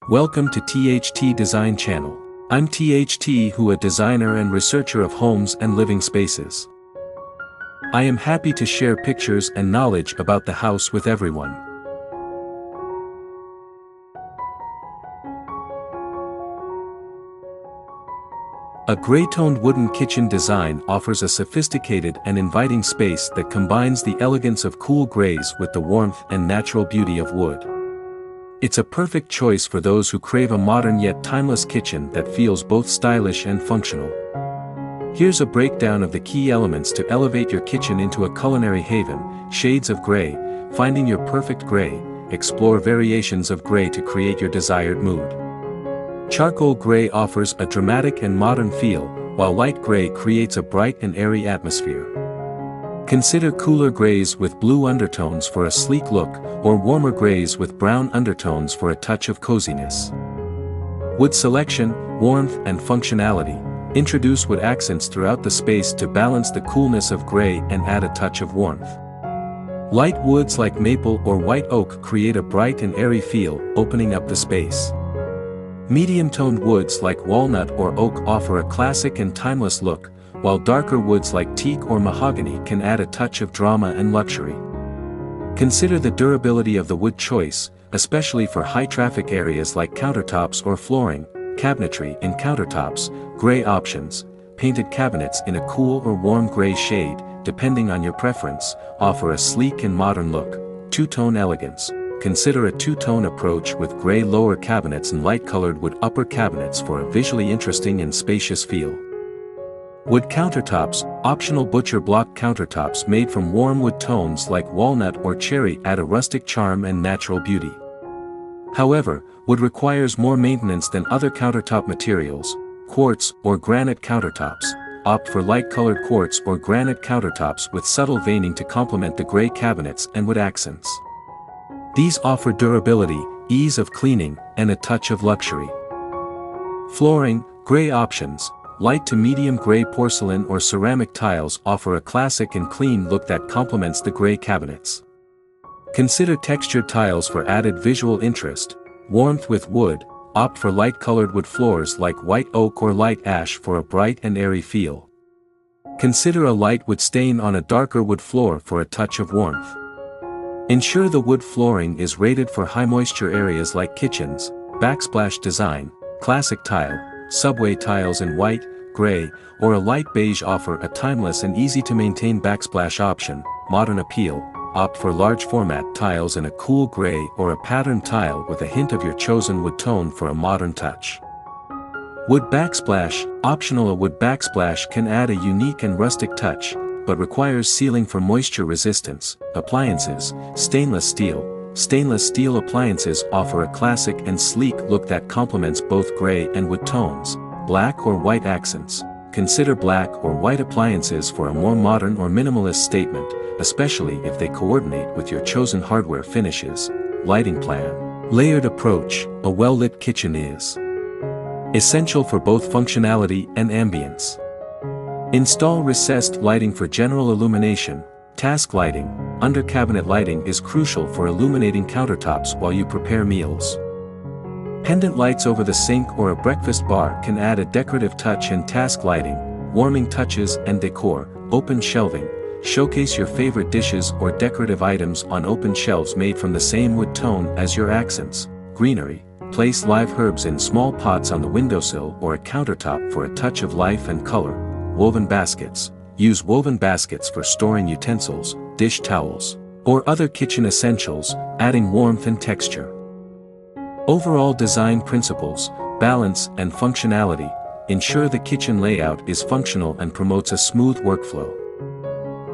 Welcome to THT Design Channel. I'm THT, who a designer and researcher of homes and living spaces. I am happy to share pictures and knowledge about the house with everyone. A gray-toned wooden kitchen design offers a sophisticated and inviting space that combines the elegance of cool grays with the warmth and natural beauty of wood. It's a perfect choice for those who crave a modern yet timeless kitchen that feels both stylish and functional. Here's a breakdown of the key elements to elevate your kitchen into a culinary haven. Shades of gray. Finding your perfect gray. Explore variations of gray to create your desired mood. Charcoal gray offers a dramatic and modern feel, while light gray creates a bright and airy atmosphere. Consider cooler grays with blue undertones for a sleek look, or warmer grays with brown undertones for a touch of coziness. Wood selection, warmth and functionality. Introduce wood accents throughout the space to balance the coolness of gray and add a touch of warmth. Light woods like maple or white oak create a bright and airy feel, opening up the space. Medium-toned woods like walnut or oak offer a classic and timeless look, while darker woods like teak or mahogany can add a touch of drama and luxury. Consider the durability of the wood choice, especially for high-traffic areas like countertops or flooring. Cabinetry in countertops, gray options, painted cabinets in a cool or warm gray shade, depending on your preference, offer a sleek and modern look. Two-tone elegance. Consider a two-tone approach with gray lower cabinets and light-colored wood upper cabinets for a visually interesting and spacious feel. Wood countertops, optional butcher block countertops made from warm wood tones like walnut or cherry add a rustic charm and natural beauty. However, wood requires more maintenance than other countertop materials. Quartz or granite countertops. Opt for light-colored quartz or granite countertops with subtle veining to complement the gray cabinets and wood accents. These offer durability, ease of cleaning, and a touch of luxury. Flooring, gray options. Light to medium gray porcelain or ceramic tiles offer a classic and clean look that complements the gray cabinets. Consider textured tiles for added visual interest. Warmth with wood. Opt for light-colored wood floors like white oak or light ash for a bright and airy feel. Consider a light wood stain on a darker wood floor for a touch of warmth. Ensure the wood flooring is rated for high moisture areas like kitchens. Backsplash design. Classic tile. Subway tiles in white, gray, or a light beige offer a timeless and easy-to-maintain backsplash option. Modern appeal. Opt for large format tiles in a cool gray or a patterned tile with a hint of your chosen wood tone for a modern touch. Wood backsplash. Optional. A wood backsplash can add a unique and rustic touch, but requires sealing for moisture resistance. Appliances. Stainless steel. Stainless steel appliances offer a classic and sleek look that complements both gray and wood tones. Black or white accents. Consider black or white appliances for a more modern or minimalist statement, especially if they coordinate with your chosen hardware finishes. Lighting plan. Layered approach. A well-lit kitchen is essential for both functionality and ambience. Install recessed lighting for general illumination. Task lighting. Under cabinet lighting is crucial for illuminating countertops while you prepare meals. Pendant lights over the sink or a breakfast bar can add a decorative touch in task lighting. Warming touches and decor. Open shelving. Showcase your favorite dishes or decorative items on open shelves made from the same wood tone as your accents. Greenery. Place live herbs in small pots on the windowsill or a countertop for a touch of life and color. Woven baskets. Use woven baskets for storing utensils, dish towels, or other kitchen essentials, adding warmth and texture. Overall design principles, balance and functionality. Ensure the kitchen layout is functional and promotes a smooth workflow.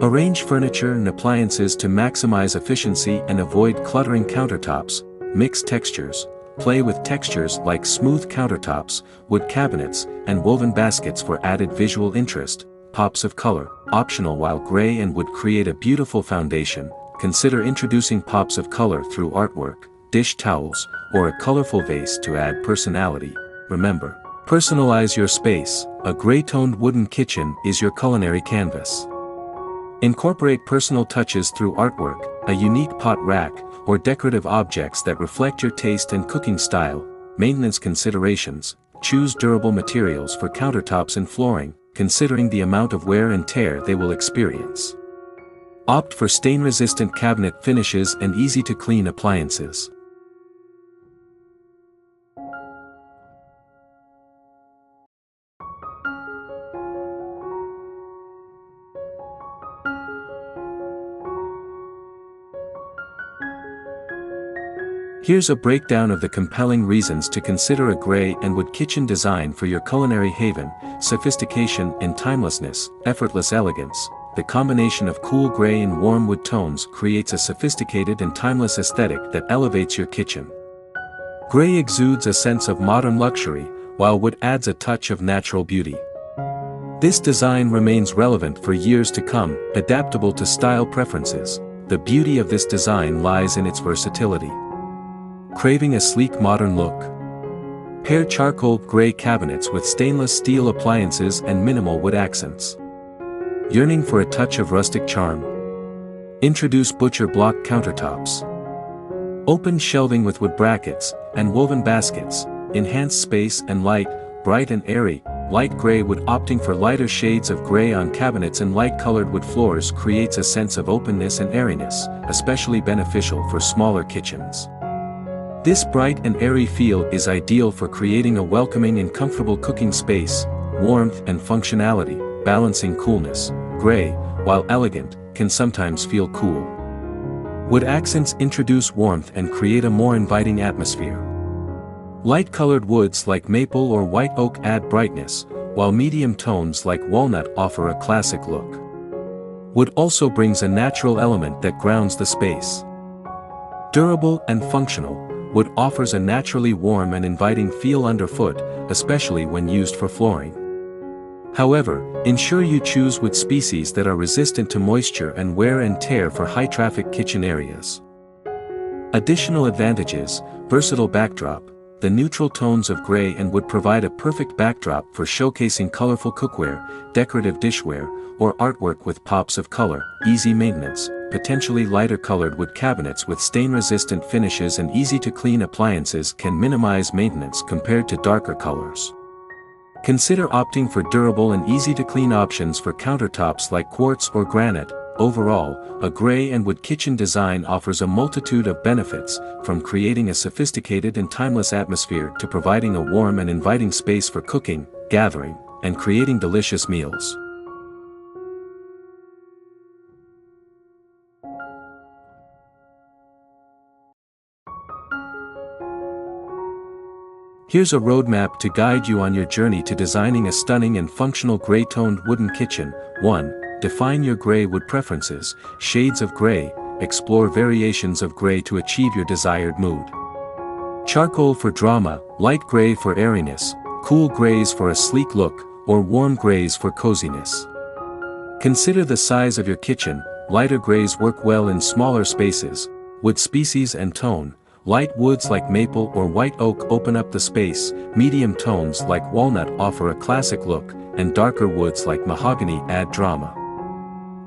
Arrange furniture and appliances to maximize efficiency and avoid cluttering countertops. Mix textures. Play with textures like smooth countertops, wood cabinets, and woven baskets for added visual interest. Pops of color. Optional. While gray and wood create a beautiful foundation, consider introducing pops of color through artwork, dish towels, or a colorful vase to add personality. Remember, personalize your space. A gray-toned wooden kitchen is your culinary canvas. Incorporate personal touches through artwork, a unique pot rack, or decorative objects that reflect your taste and cooking style. Maintenance considerations: choose durable materials for countertops and flooring, considering the amount of wear and tear they will experience. Opt for stain-resistant cabinet finishes and easy-to-clean appliances. Here's a breakdown of the compelling reasons to consider a gray and wood kitchen design for your culinary haven: sophistication and timelessness, effortless elegance. The combination of cool gray and warm wood tones creates a sophisticated and timeless aesthetic that elevates your kitchen. Gray exudes a sense of modern luxury, while wood adds a touch of natural beauty. This design remains relevant for years to come, adaptable to style preferences. The beauty of this design lies in its versatility. Craving a sleek modern look? Pair charcoal gray cabinets with stainless steel appliances and minimal wood accents. Yearning for a touch of rustic charm? Introduce butcher block countertops. Open shelving with wood brackets and woven baskets, enhance space and light, bright and airy. Light gray wood. Opting for lighter shades of gray on cabinets and light-colored wood floors creates a sense of openness and airiness, especially beneficial for smaller kitchens. This bright and airy feel is ideal for creating a welcoming and comfortable cooking space. Warmth and functionality, balancing coolness. Gray, while elegant, can sometimes feel cool. Wood accents introduce warmth and create a more inviting atmosphere. Light-colored woods like maple or white oak add brightness, while medium tones like walnut offer a classic look. Wood also brings a natural element that grounds the space. Durable and functional, wood offers a naturally warm and inviting feel underfoot, especially when used for flooring. However, ensure you choose wood species that are resistant to moisture and wear and tear for high-traffic kitchen areas. Additional advantages: versatile backdrop. The neutral tones of gray and wood provide a perfect backdrop for showcasing colorful cookware, decorative dishware, or artwork with pops of color. Easy maintenance. Potentially lighter-colored wood cabinets with stain-resistant finishes and easy-to-clean appliances can minimize maintenance compared to darker colors. Consider opting for durable and easy-to-clean options for countertops like quartz or granite. Overall, a gray and wood kitchen design offers a multitude of benefits, from creating a sophisticated and timeless atmosphere to providing a warm and inviting space for cooking, gathering, and creating delicious meals. Here's a roadmap to guide you on your journey to designing a stunning and functional gray-toned wooden kitchen. 1. Define your gray wood preferences. Shades of gray. Explore variations of gray to achieve your desired mood. Charcoal for drama, light gray for airiness, cool grays for a sleek look, or warm grays for coziness. Consider the size of your kitchen. Lighter grays work well in smaller spaces. Wood species and tone. Light woods like maple or white oak open up the space, medium tones like walnut offer a classic look, and darker woods like mahogany add drama.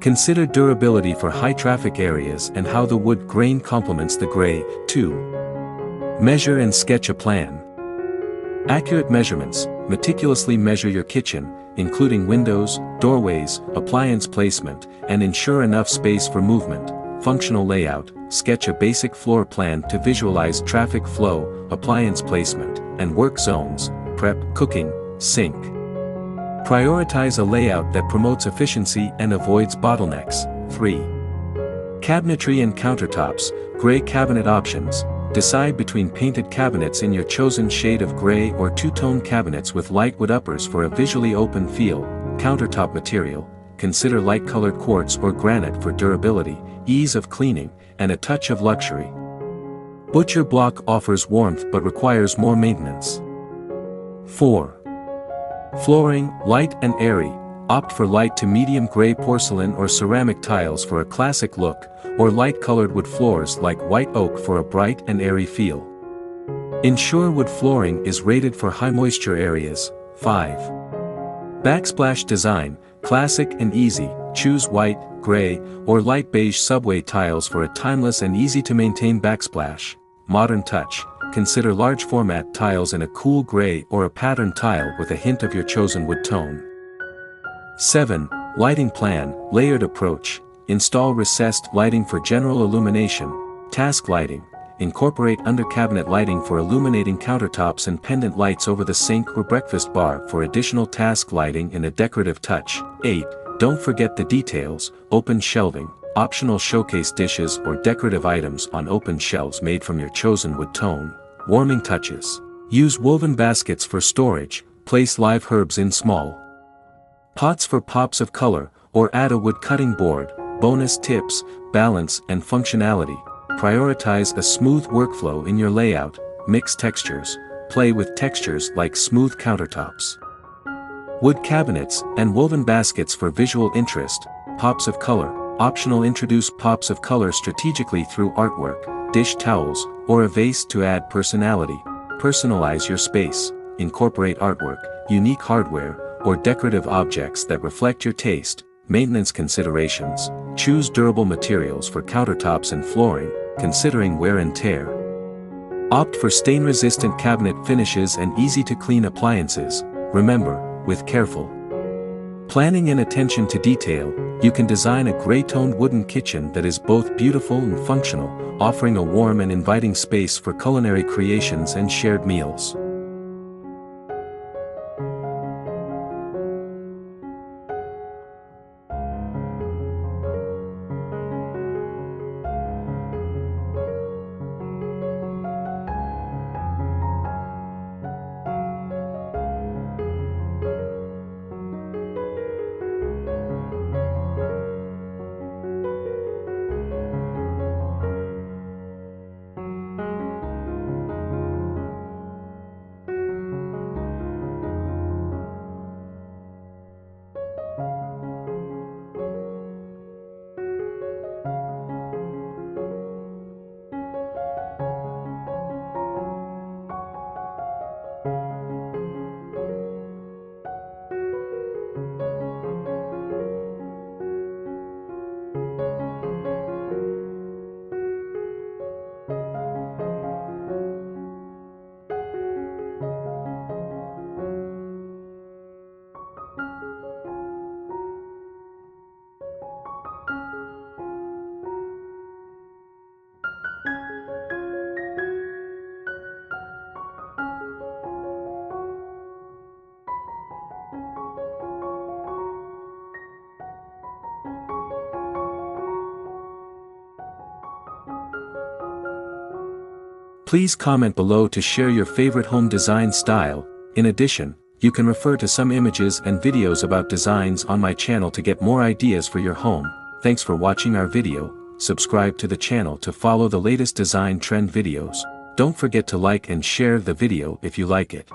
Consider durability for high-traffic areas and how the wood grain complements the gray. 2. Measure and sketch a plan. Accurate measurements. Meticulously measure your kitchen, including windows, doorways, appliance placement, and ensure enough space for movement. Functional layout. Sketch a basic floor plan to visualize traffic flow, appliance placement, and work zones. Prep, cooking, sink. Prioritize a layout that promotes efficiency and avoids bottlenecks. 3. Cabinetry and countertops. Gray cabinet options. Decide between painted cabinets in your chosen shade of gray or two-tone cabinets with light wood uppers for a visually open feel. Countertop material. Consider light-colored quartz or granite for durability, ease of cleaning, and a touch of luxury. Butcher block offers warmth but requires more maintenance. 4. Flooring, light and airy. Opt for light to medium gray porcelain or ceramic tiles for a classic look, or light-colored wood floors like white oak for a bright and airy feel. Ensure wood flooring is rated for high-moisture areas. 5. Backsplash design. Classic and easy. Choose white, gray, or light beige subway tiles for a timeless and easy-to-maintain backsplash. Modern touch. consider large format tiles in a cool gray or a patterned tile with a hint of your chosen wood tone. 7. Lighting plan, layered approach. Install recessed lighting for general illumination. Task lighting. Incorporate under-cabinet lighting for illuminating countertops and pendant lights over the sink or breakfast bar for additional task lighting and a decorative touch. 8. Don't forget the details, open shelving, optional showcase dishes or decorative items on open shelves made from your chosen wood tone. Warming touches. Use woven baskets for storage, place live herbs in small pots for pops of color, or add a wood cutting board. Bonus tips, balance and functionality. Prioritize a smooth workflow in your layout, mix textures, play with textures like smooth countertops. Wood cabinets and woven baskets for visual interest. Pops of color. Optional, introduce pops of color strategically through artwork, dish towels, or a vase to add personality. Personalize your space. Incorporate artwork, unique hardware, or decorative objects that reflect your taste. Maintenance considerations. Choose durable materials for countertops and flooring, considering wear and tear. Opt for stain-resistant cabinet finishes and easy-to-clean appliances. Remember, with careful planning and attention to detail, you can design a gray-toned wooden kitchen that is both beautiful and functional, offering a warm and inviting space for culinary creations and shared meals. Please comment below to share your favorite home design style. In addition, you can refer to some images and videos about designs on my channel to get more ideas for your home. Thanks for watching our video. Subscribe to the channel to follow the latest design trend videos. Don't forget to like and share the video if you like it.